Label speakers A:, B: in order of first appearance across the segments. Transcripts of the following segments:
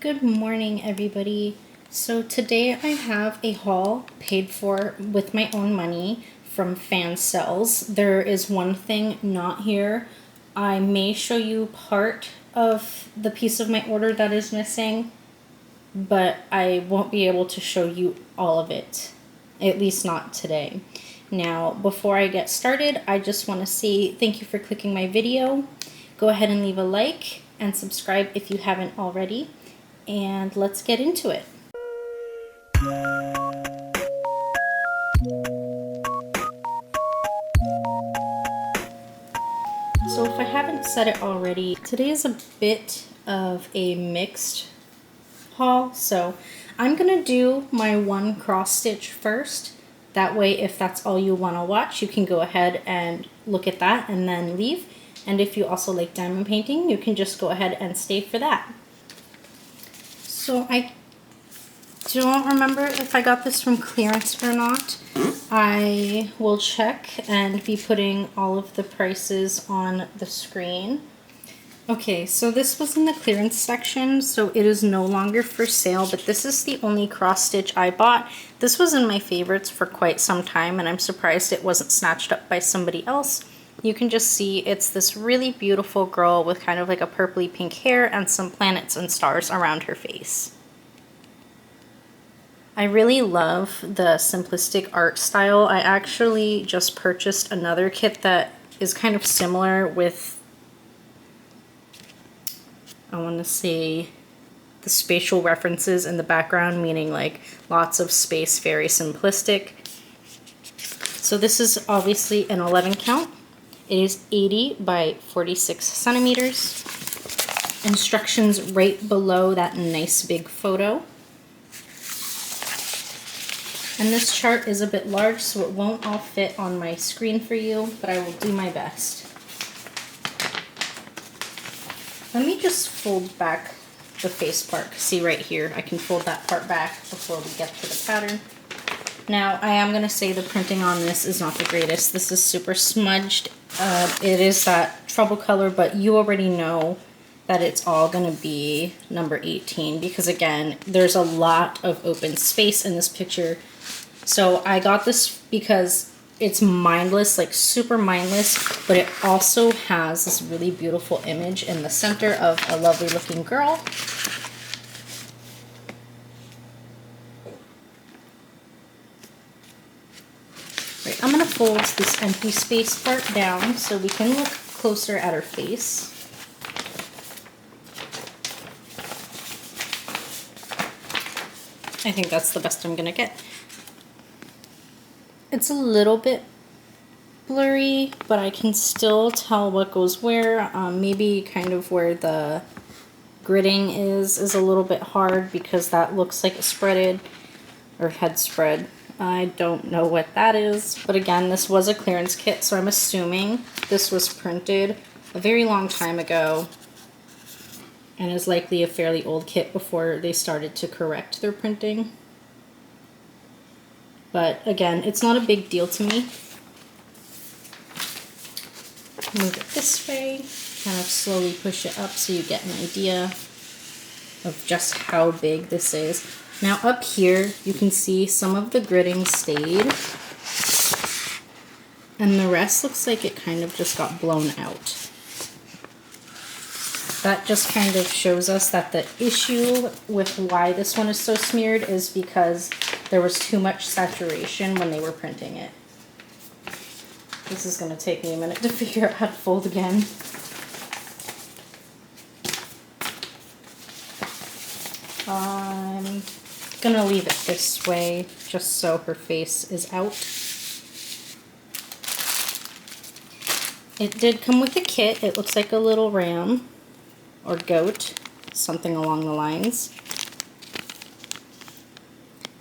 A: Good morning, everybody. So today I have a haul paid for with my own money from Fan Cells. There is one thing not here. I may show you part of the piece of my order that is missing, but I won't be able to show you all of it, at least not today. Now, before I get started, I just want to say thank you for clicking my video. Go ahead and leave a like and subscribe if you haven't already. And let's get into it. So if I haven't said it already, today is a bit of a mixed haul. So I'm gonna do my one cross stitch first. That way, if that's all you want to watch, you can go ahead and look at that and then leave. And if you also like diamond painting, you can just go ahead and stay for that. So I don't remember if I got this from clearance or not. I will check and be putting all of the prices on the screen. Okay, so this was in the clearance section, so it is no longer for sale, but this is the only cross stitch I bought. This was in my favorites for quite some time, and I'm surprised it wasn't snatched up by somebody else. You can just see it's this really beautiful girl with kind of like a purpley pink hair and some planets and stars around her face. I really love the simplistic art style. I actually just purchased another kit that is kind of similar with, I want to say, the spatial references in the background, meaning like lots of space, very simplistic. So this is obviously an 11 count. It is 80 by 46 centimeters. Instructions right below that nice big photo. And this chart is a bit large, so it won't all fit on my screen for you, but I will do my best. Let me just fold back the face part. See right here, I can fold that part back before we get to the pattern. Now, I am going to say the printing on this is not the greatest. This is super smudged. It is that trouble color, but you already know that it's all going to be number 18 because, again, there's a lot of open space in this picture. So I got this because it's mindless, like super mindless, but it also has this really beautiful image in the center of a lovely looking girl. Right, I'm going to fold this empty space part down so we can look closer at her face. I think that's the best I'm going to get. It's a little bit blurry, but I can still tell what goes where. Maybe kind of where the gridding is a little bit hard because that looks like a spreaded or head spread. I don't know what that is, but again, this was a clearance kit, so I'm assuming this was printed a very long time ago and is likely a fairly old kit before they started to correct their printing. But again, it's not a big deal to me. Move it this way, kind of slowly push it up so you get an idea of just how big this is. Now up here, you can see some of the gridding stayed, and the rest looks like it kind of just got blown out. That just kind of shows us that the issue with why this one is so smeared is because there was too much saturation when they were printing it. This is going to take me a minute to figure out how to fold again. I'm going to leave it this way just so her face is out. It did come with a kit. It looks like a little ram or goat, something along the lines.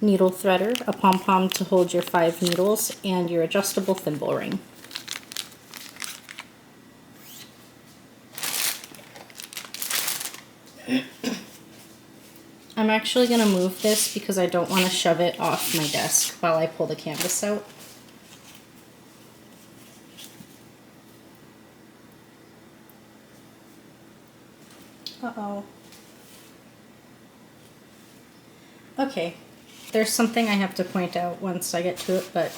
A: Needle threader, a pom-pom to hold your 5 needles, and your adjustable thimble ring. I'm actually going to move this because I don't want to shove it off my desk while I pull the canvas out. Uh-oh. Okay, there's something I have to point out once I get to it, but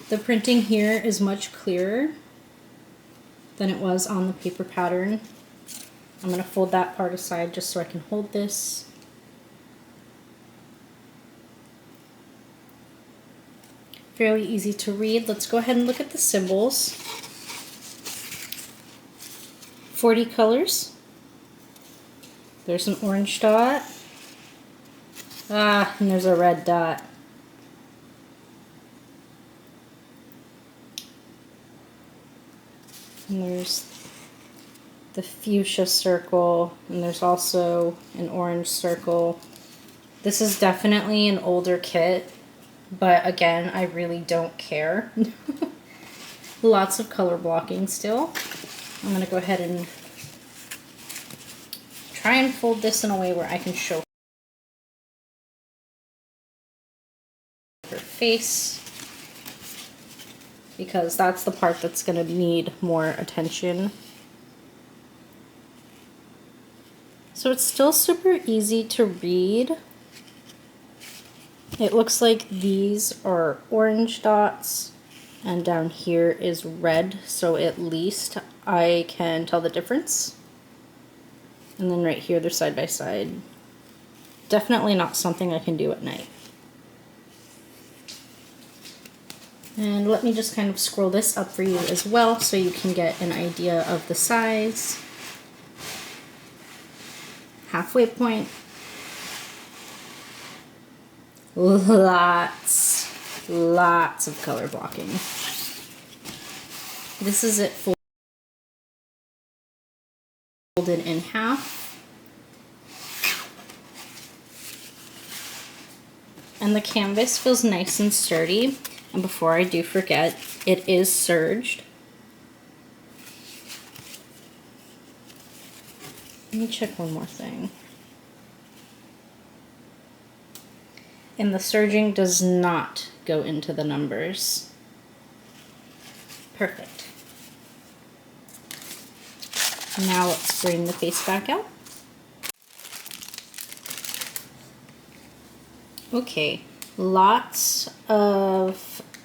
A: the printing here is much clearer than it was on the paper pattern. I'm going to fold that part aside just so I can hold this. Fairly easy to read. Let's go ahead and look at the symbols. 40 colors. There's an orange dot. Ah, and there's a red dot. And there's the fuchsia circle, and there's also an orange circle. This is definitely an older kit, but again, I really don't care. Lots of color blocking still. I'm going to go ahead and try and fold this in a way where I can show her face, because that's the part that's going to need more attention. So it's still super easy to read. It looks like these are orange dots and down here is red, so at least I can tell the difference. And then right here they're side by side. Definitely not something I can do at night. And let me just kind of scroll this up for you as well so you can get an idea of the size. Halfway point. Lots of color blocking. This is it folded in half. And the canvas feels nice and sturdy. And before I do forget, it is serged. Let me check one more thing. And the serging does not go into the numbers. Perfect. Now let's bring the face back out. Okay, lots of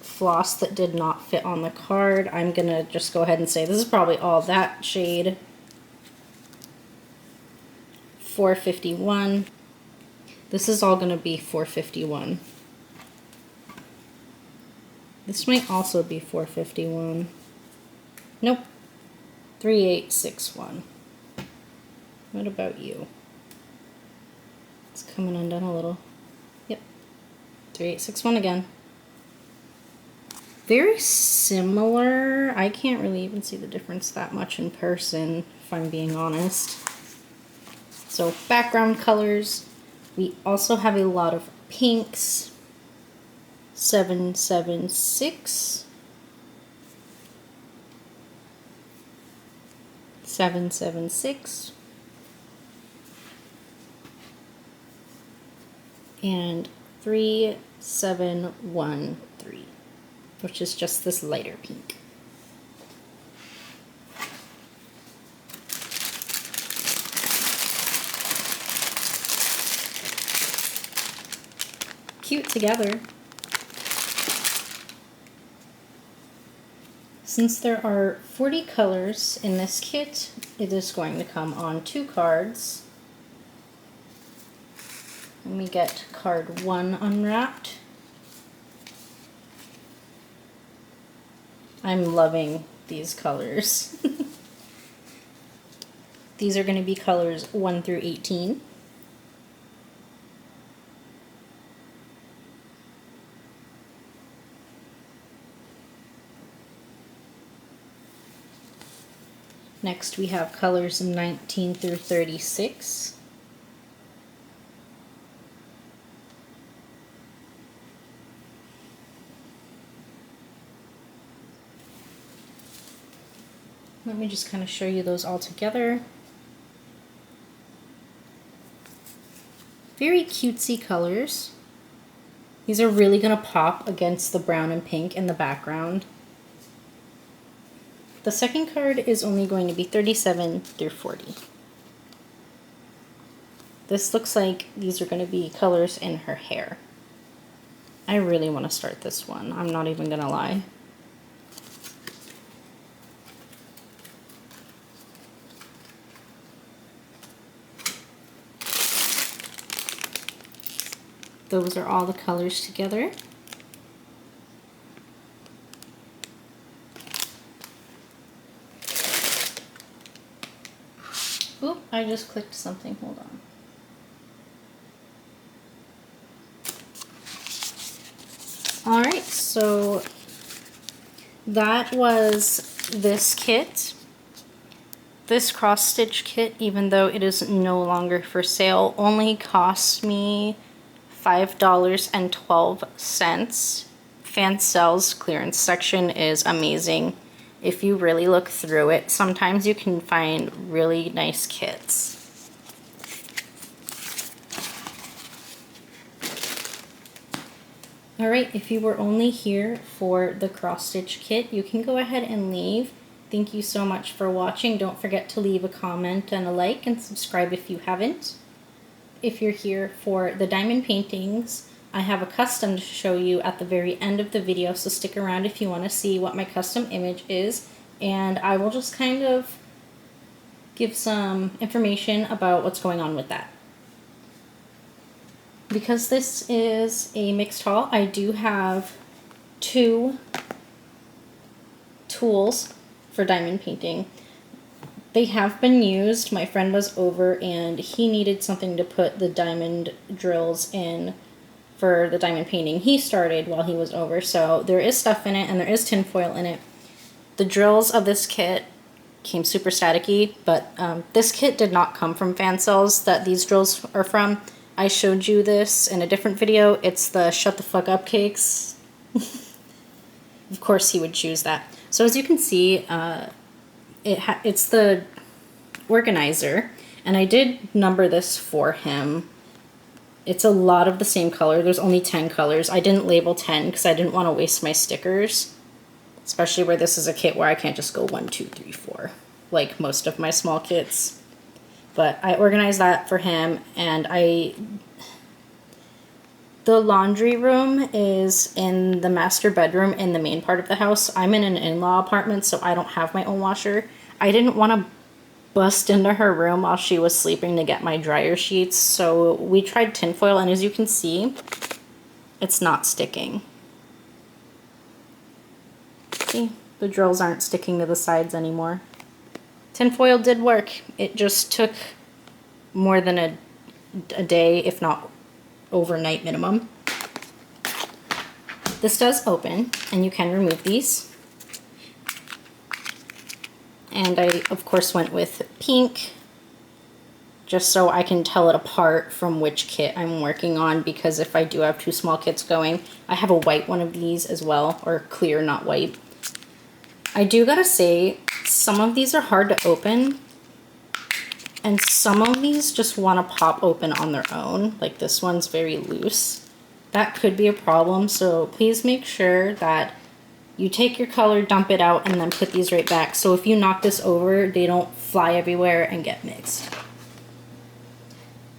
A: floss that did not fit on the card. I'm gonna just go ahead and say this is probably all that shade. 451. This is all gonna be 451. This might also be 451. Nope. 3861. What about you? It's coming undone a little. Yep. 3861 again. Very similar. I can't really even see the difference that much in person, if I'm being honest. So background colors. We also have a lot of pinks. 776. 776. And 3713, which is just this lighter pink. Cute together. Since there are 40 colors in this kit, it is going to come on 2 cards. Let me get card 1 unwrapped. I'm loving these colors. These are going to be colors 1 through 18. Next we have colors 19 through 36. Let me just kind of show you those all together. Very cutesy colors. These are really going to pop against the brown and pink in the background. The second card is only going to be 37 through 40. This looks like these are going to be colors in her hair. I really want to start this one. I'm not even going to lie. Those are all the colors together. Oop, I just clicked something. Hold on. Alright, so that was this kit. This cross stitch kit, even though it is no longer for sale, only cost me $5.12. Fancel's clearance section is amazing. If you really look through it, sometimes you can find really nice kits. Alright, if you were only here for the cross stitch kit, you can go ahead and leave. Thank you so much for watching. Don't forget to leave a comment and a like and subscribe if you haven't. If you're here for the diamond paintings, I have a custom to show you at the very end of the video, so stick around if you want to see what my custom image is, and I will just kind of give some information about what's going on with that. Because this is a mixed haul, I do have 2 tools for diamond painting. They have been used. My friend was over and he needed something to put the diamond drills in for the diamond painting he started while he was over. So there is stuff in it and there is tinfoil in it. The drills of this kit came super staticky, but this kit did not come from Fancel's that these drills are from. I showed you this in a different video. It's the shut the fuck up cakes. Of course he would choose that. So as you can see, it's the organizer, and I did number this for him. It's a lot of the same color. There's only 10 colors. I didn't label 10 because I didn't want to waste my stickers, especially where this is a kit where I can't just go 1, 2, 3, 4 like most of my small kits. But I organized that for him, and the laundry room is in the master bedroom in the main part of the house. I'm in an in-law apartment, so I don't have my own washer. I didn't want to bust into her room while she was sleeping to get my dryer sheets, so we tried tinfoil, and as you can see, it's not sticking. See, the drills aren't sticking to the sides anymore. Tinfoil did work. It just took more than a day, if not overnight minimum. This does open, and you can remove these. And I, of course, went with pink, just so I can tell it apart from which kit I'm working on, because if I do have 2 small kits going, I have a white one of these as well, or clear, not white. I do gotta say, some of these are hard to open, and some of these just want to pop open on their own. Like this one's very loose. That could be a problem, so please make sure that you take your color, dump it out, and then put these right back. So if you knock this over, they don't fly everywhere and get mixed.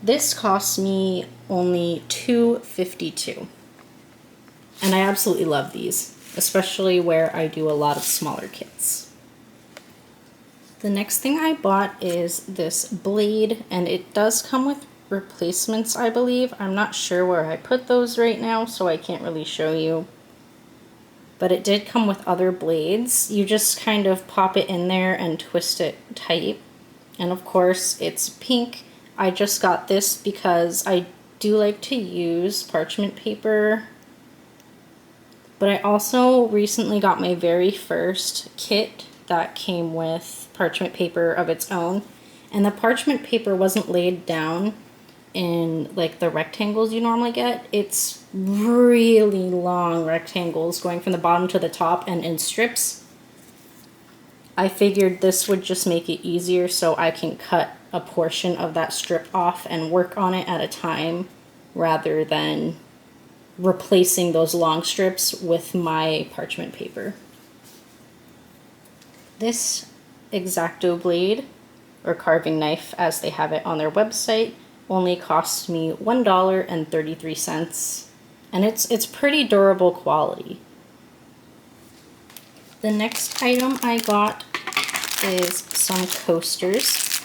A: This cost me only $2.52. And I absolutely love these, especially where I do a lot of smaller kits. The next thing I bought is this blade, and it does come with replacements, I believe. I'm not sure where I put those right now, so I can't really show you. But it did come with other blades. You just kind of pop it in there and twist it tight. And of course, it's pink. I just got this because I do like to use parchment paper. But I also recently got my very first kit that came with parchment paper of its own, and the parchment paper wasn't laid down in like the rectangles you normally get. It's really long rectangles going from the bottom to the top and in strips. I figured this would just make it easier so I can cut a portion of that strip off and work on it at a time rather than replacing those long strips with my parchment paper. This X-Acto blade, or carving knife as they have it on their website, only cost me $1.33, and it's pretty durable quality. The next item I got is some coasters,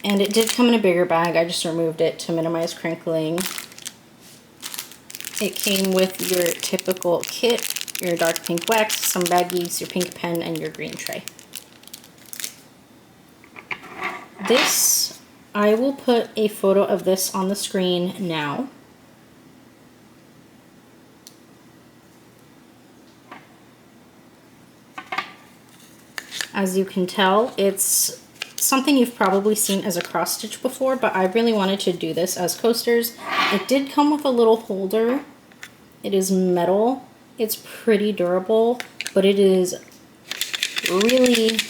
A: and it did come in a bigger bag. I just removed it to minimize crinkling. It came with your typical kit, your dark pink wax, some baggies, your pink pen, and your green tray. This, I will put a photo of this on the screen now. As you can tell, it's something you've probably seen as a cross stitch before, but I really wanted to do this as coasters. It did come with a little holder. It is metal. It's pretty durable, but it is really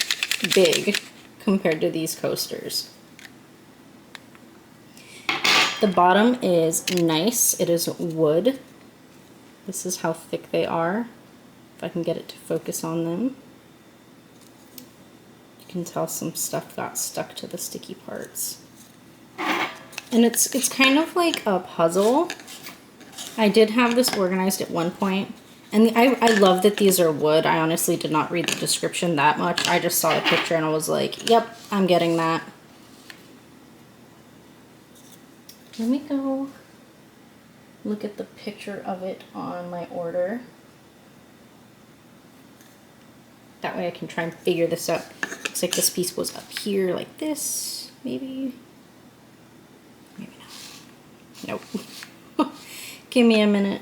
A: big compared to these coasters. The bottom is nice. It is wood. This is how thick they are. If I can get it to focus on them. You can tell some stuff got stuck to the sticky parts. And it's kind of like a puzzle. I did have this organized at one point. And I love that these are wood. I honestly did not read the description that much. I just saw the picture and I was like, yep, I'm getting that. Let me go look at the picture of it on my order. That way I can try and figure this out. Looks like this piece goes up here like this, maybe. Maybe not. Nope. Give me a minute.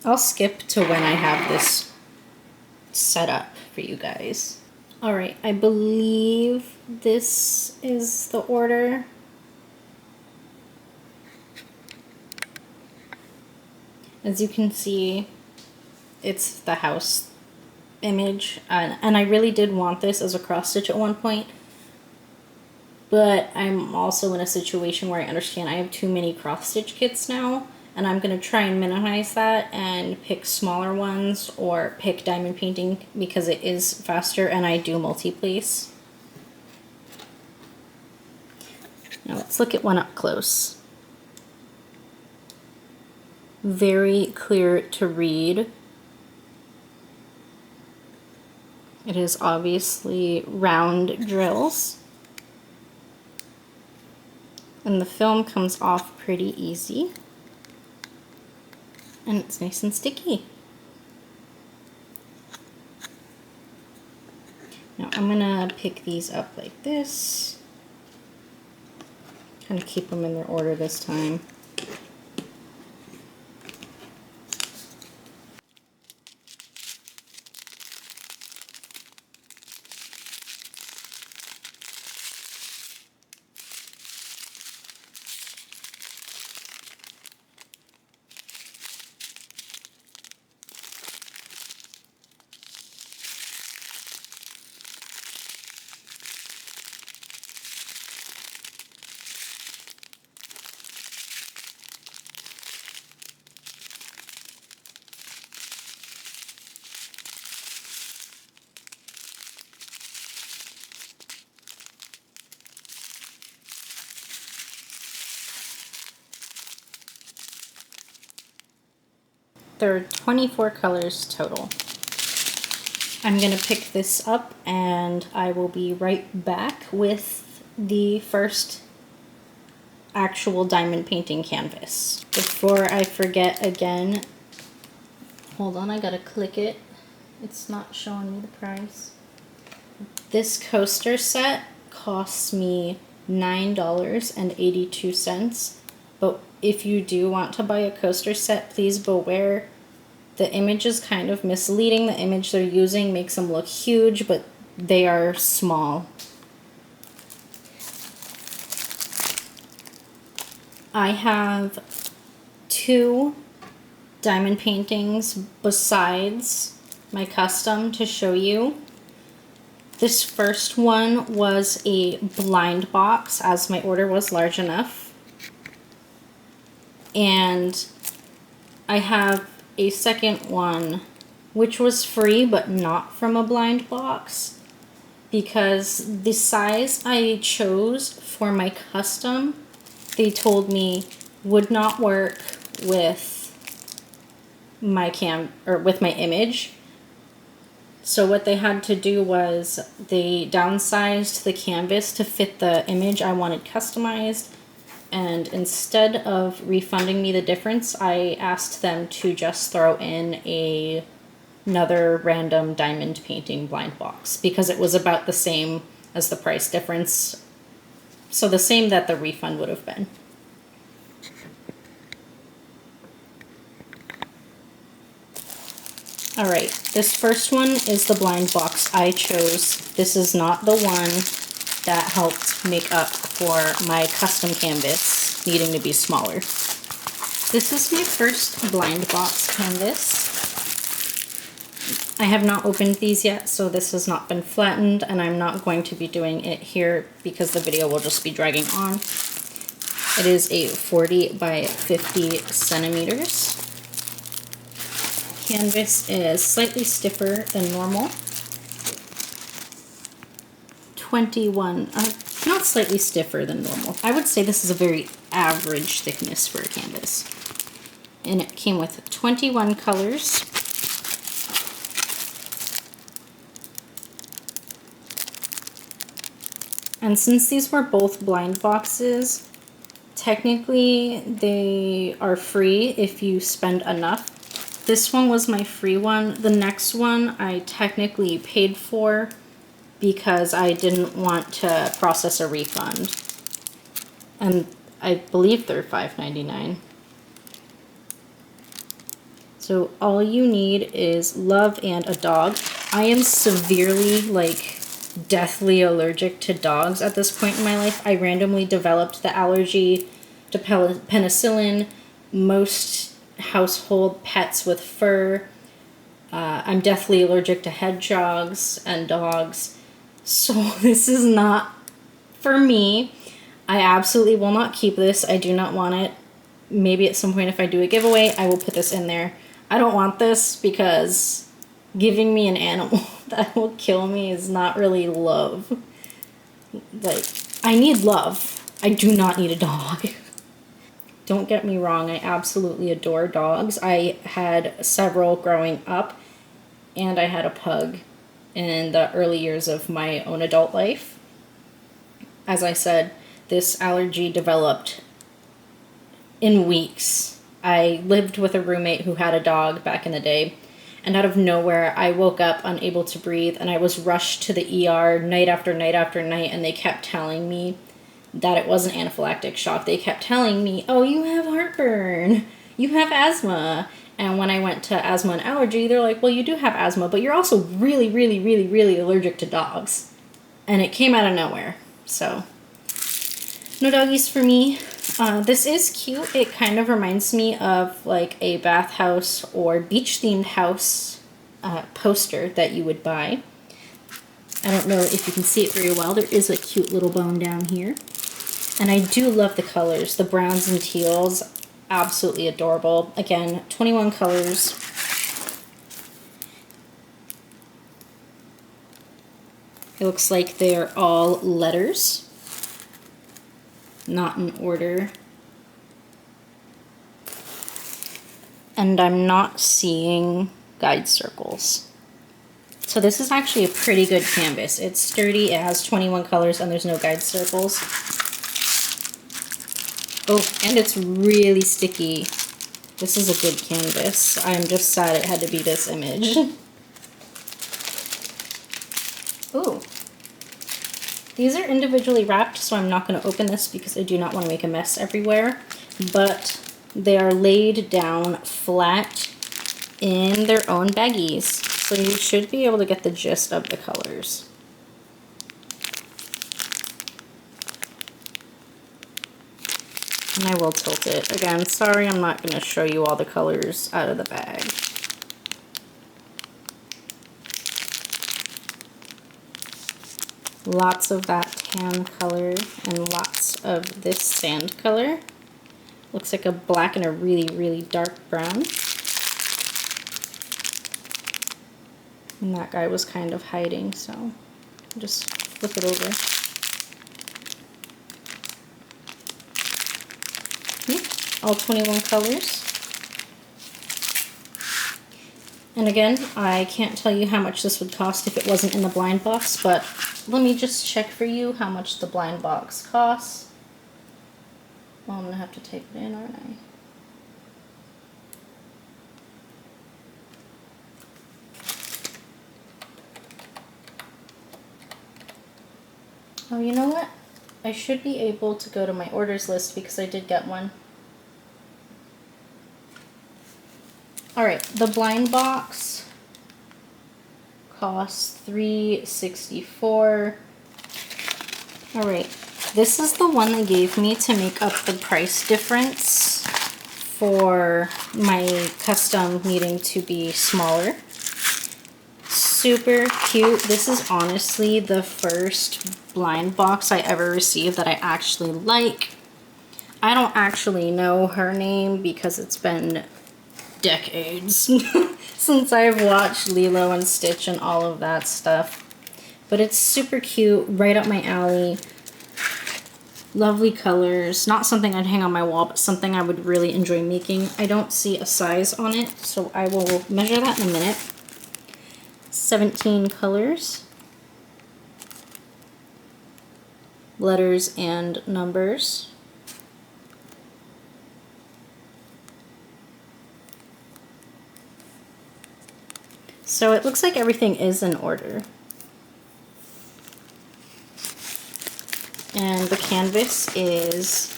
A: I'll skip to when I have this set up for you guys. All right, I believe this is the order. As you can see, it's the house image, and I really did want this as a cross stitch at one point, but I'm also in a situation where I understand I have too many cross stitch kits now, and I'm going to try and minimize that and pick smaller ones or pick diamond painting because it is faster and I do multi-place. Now let's look at one up close. Very clear to read. It is obviously round drills. And the film comes off pretty easy. And it's nice and sticky. Now I'm gonna pick these up like this. Kind of keep them in their order this time. There are 24 colors total. I'm going to pick this up and I will be right back with the first actual diamond painting canvas. Before I forget again, hold on, I gotta click it. It's not showing me the price. This coaster set costs me $9.82, but if you do want to buy a coaster set, please beware. The image is kind of misleading. The image they're using makes them look huge, but they are small. I have 2 diamond paintings besides my custom to show you. This first one was a blind box, as my order was large enough. And I have a second one, which was free but not from a blind box, because the size I chose for my custom, they told me would not work with my with my image. So what they had to do was they downsized the canvas to fit the image I wanted customized, and instead of refunding me the difference, I asked them to just throw in another random diamond painting blind box, because it was about the same as the price difference. So the same that the refund would have been. Alright, this first one is the blind box I chose. This is not the one that helped make up for my custom canvas needing to be smaller. This is my first blind box canvas. I have not opened these yet, so this has not been flattened, and I'm not going to be doing it here because the video will just be dragging on. It is a 40 by 50 centimeters. Canvas is slightly stiffer than normal. 21, not slightly stiffer than normal. I would say this is a very average thickness for a canvas. And it came with 21 colors. And since these were both blind boxes, technically they are free if you spend enough. This one was my free one. The next one I technically paid for because I didn't want to process a refund. And I believe they're $5.99. So all you need is love and a dog. I am severely, like, deathly allergic to dogs at this point in my life. I randomly developed the allergy to penicillin. Most household pets with fur. I'm deathly allergic to hedgehogs and dogs. So this is not for me. I absolutely will not keep this. I do not want it. Maybe at some point if I do a giveaway, I will put this in there. I don't want this because giving me an animal that will kill me is not really love. Like, I need love. I do not need a dog. Don't get me wrong, I absolutely adore dogs. I had several growing up, and I had a pug in the early years of my own adult life. As I said, this allergy developed in weeks. I lived with a roommate who had a dog back in the day, and out of nowhere I woke up unable to breathe, and I was rushed to the ER night after night after night, and they kept telling me that it wasn't anaphylactic shock. They kept telling me, oh, you have heartburn, you have asthma. And when I went to asthma and allergy, they're like, well, you do have asthma, but you're also really, really, really, really allergic to dogs. And it came out of nowhere. So, no doggies for me. This is cute. It kind of reminds me of like a bathhouse or beach-themed house poster that you would buy. I don't know if you can see it very well. There is a cute little bone down here. And I do love the colors. The browns and teals, absolutely adorable. Again, 21 colors. It looks like they're all letters, not in order. And I'm not seeing guide circles. So this is actually a pretty good canvas. It's sturdy, it has 21 colors, and there's no guide circles. Oh, and it's really sticky. This is a good canvas. I'm just sad it had to be this image. Ooh. These are individually wrapped, so I'm not going to open this because I do not want to make a mess everywhere. But they are laid down flat in their own baggies. So you should be able to get the gist of the colors. And I will tilt it. Again, sorry I'm not going to show you all the colors out of the bag. Lots of that tan color and lots of this sand color. Looks like a black and a really, really dark brown. And that guy was kind of hiding, so just flip it over. All 21 colors. And again, I can't tell you how much this would cost if it wasn't in the blind box, but let me just check for you how much the blind box costs. Well, I'm gonna have to type it in, aren't I? Oh, you know what? I should be able to go to my orders list because I did get one. Alright, the blind box costs $3.64. Alright, this is the one they gave me to make up the price difference for my custom needing to be smaller. Super cute. This is honestly the first blind box I ever received that I actually like. I don't actually know her name because it's been decades since I've watched Lilo and Stitch and all of that stuff. But it's super cute, right up my alley. Lovely colors. Not something I'd hang on my wall, but something I would really enjoy making. I don't see a size on it, so I will measure that in a minute. 17 colors, letters and numbers. So it looks like everything is in order. And the canvas is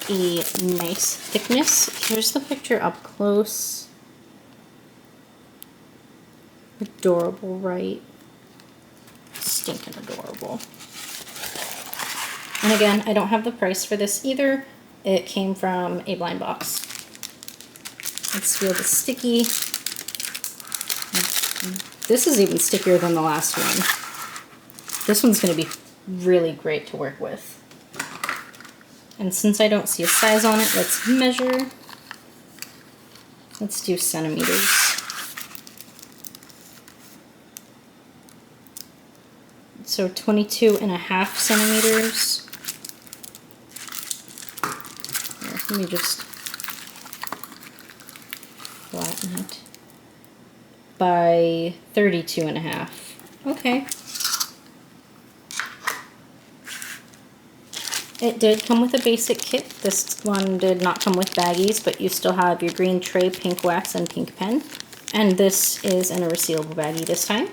A: a nice thickness. Here's the picture up close. Adorable, right? Stinking adorable. And again, I don't have the price for this either. It came from a blind box. Let's feel the sticky. This is even stickier than the last one. This one's going to be really great to work with. And since I don't see a size on it, let's measure. Let's do centimeters. So 22.5 centimeters. Here, let me just flatten it. By 32.5. Okay. It did come with a basic kit. This one did not come with baggies, but you still have your green tray, pink wax, and pink pen. And this is in a resealable baggie this time.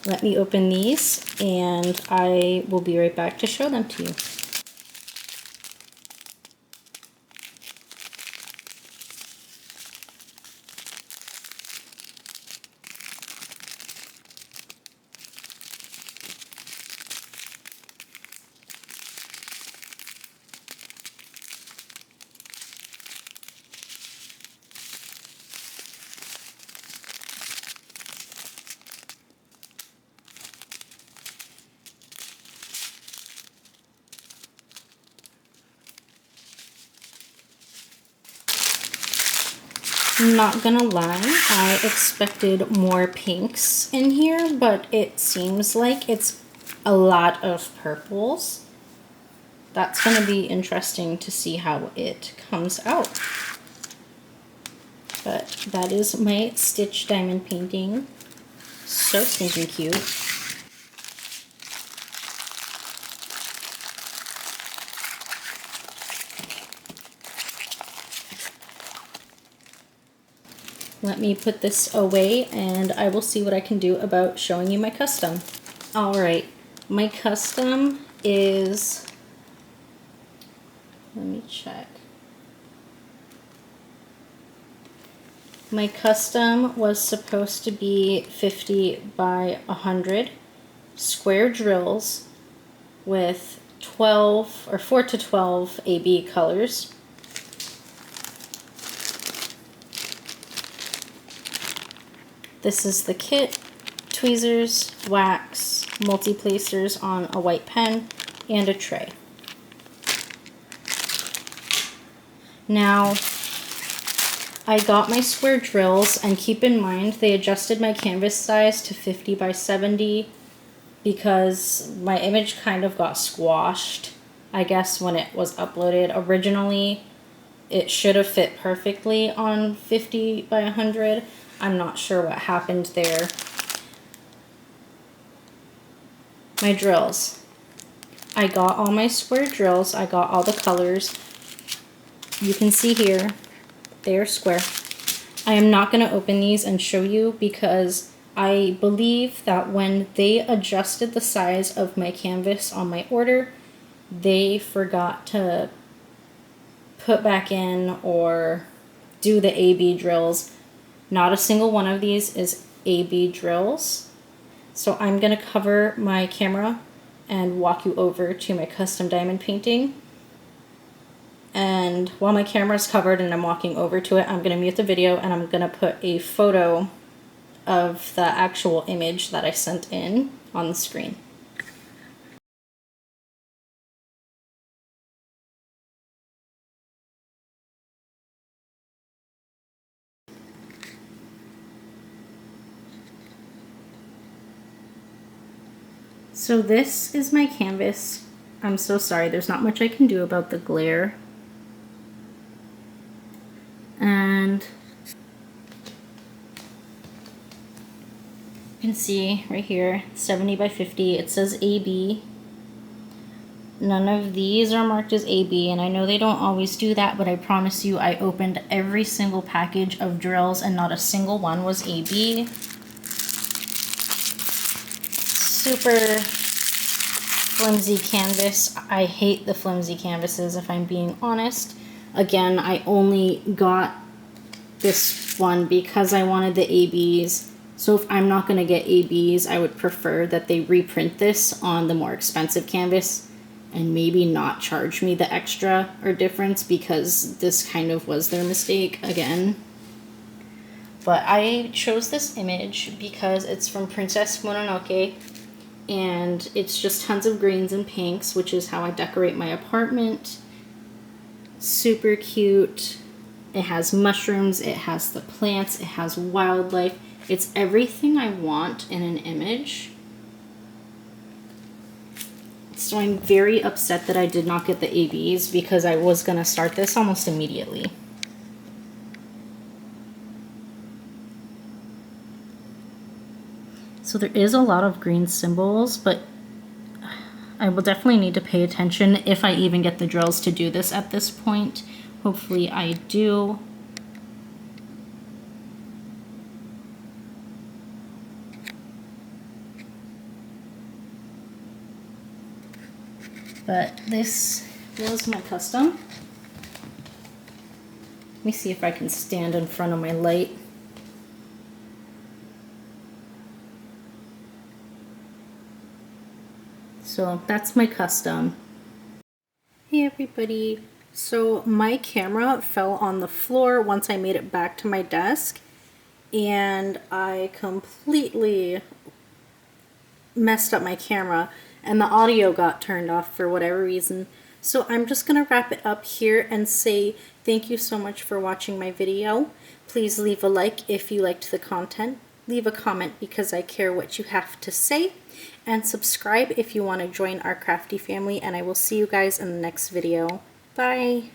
A: Let me open these and I will be right back to show them to you. I'm not gonna lie, I expected more pinks in here, but it seems like it's a lot of purples. That's gonna be interesting to see how it comes out. But that is my Stitch diamond painting. So stinking cute. Let me put this away and I will see what I can do about showing you my custom. Alright, my custom is, let me check. My custom was supposed to be 50 by 100 square drills with 12 or 4 to 12 AB colors. This is the kit: tweezers, wax, multi-placers on a white pen, and a tray. Now, I got my square drills, and keep in mind they adjusted my canvas size to 50 by 70 because my image kind of got squashed, I guess, when it was uploaded. Originally, it should have fit perfectly on 50 by 100. I'm not sure what happened there. My drills. I got all my square drills. I got all the colors. You can see here, they are square. I am not going to open these and show you because I believe that when they adjusted the size of my canvas on my order, they forgot to put back in or do the AB drills. Not a single one of these is AB drills. So I'm going to cover my camera and walk you over to my custom diamond painting. And while my camera is covered and I'm walking over to it, I'm going to mute the video and I'm going to put a photo of the actual image that I sent in on the screen. So this is my canvas. I'm so sorry, there's not much I can do about the glare. And you can see right here, 70 by 50, it says AB. None of these are marked as AB, and I know they don't always do that, but I promise you I opened every single package of drills and not a single one was AB. Super flimsy canvas. I hate the flimsy canvases, if I'm being honest. Again, I only got this one because I wanted the ABs. So if I'm not going to get ABs, I would prefer that they reprint this on the more expensive canvas and maybe not charge me the extra or difference, because this kind of was their mistake again. But I chose this image because it's from Princess Mononoke, and it's just tons of greens and pinks, which is how I decorate my apartment. Super cute. It has mushrooms, it has the plants, it has wildlife. It's everything I want in an image. So I'm very upset that I did not get the ABs because I was going to start this almost immediately. So there is a lot of green symbols, but I will definitely need to pay attention if I even get the drills to do this at this point. Hopefully I do. But this was my custom. Let me see if I can stand in front of my light. So that's my custom. Hey everybody. So my camera fell on the floor once I made it back to my desk, and I completely messed up my camera and the audio got turned off for whatever reason. So I'm just going to wrap it up here and say thank you so much for watching my video. Please leave a like if you liked the content. Leave a comment because I care what you have to say. And subscribe if you want to join our crafty family. And I will see you guys in the next video. Bye!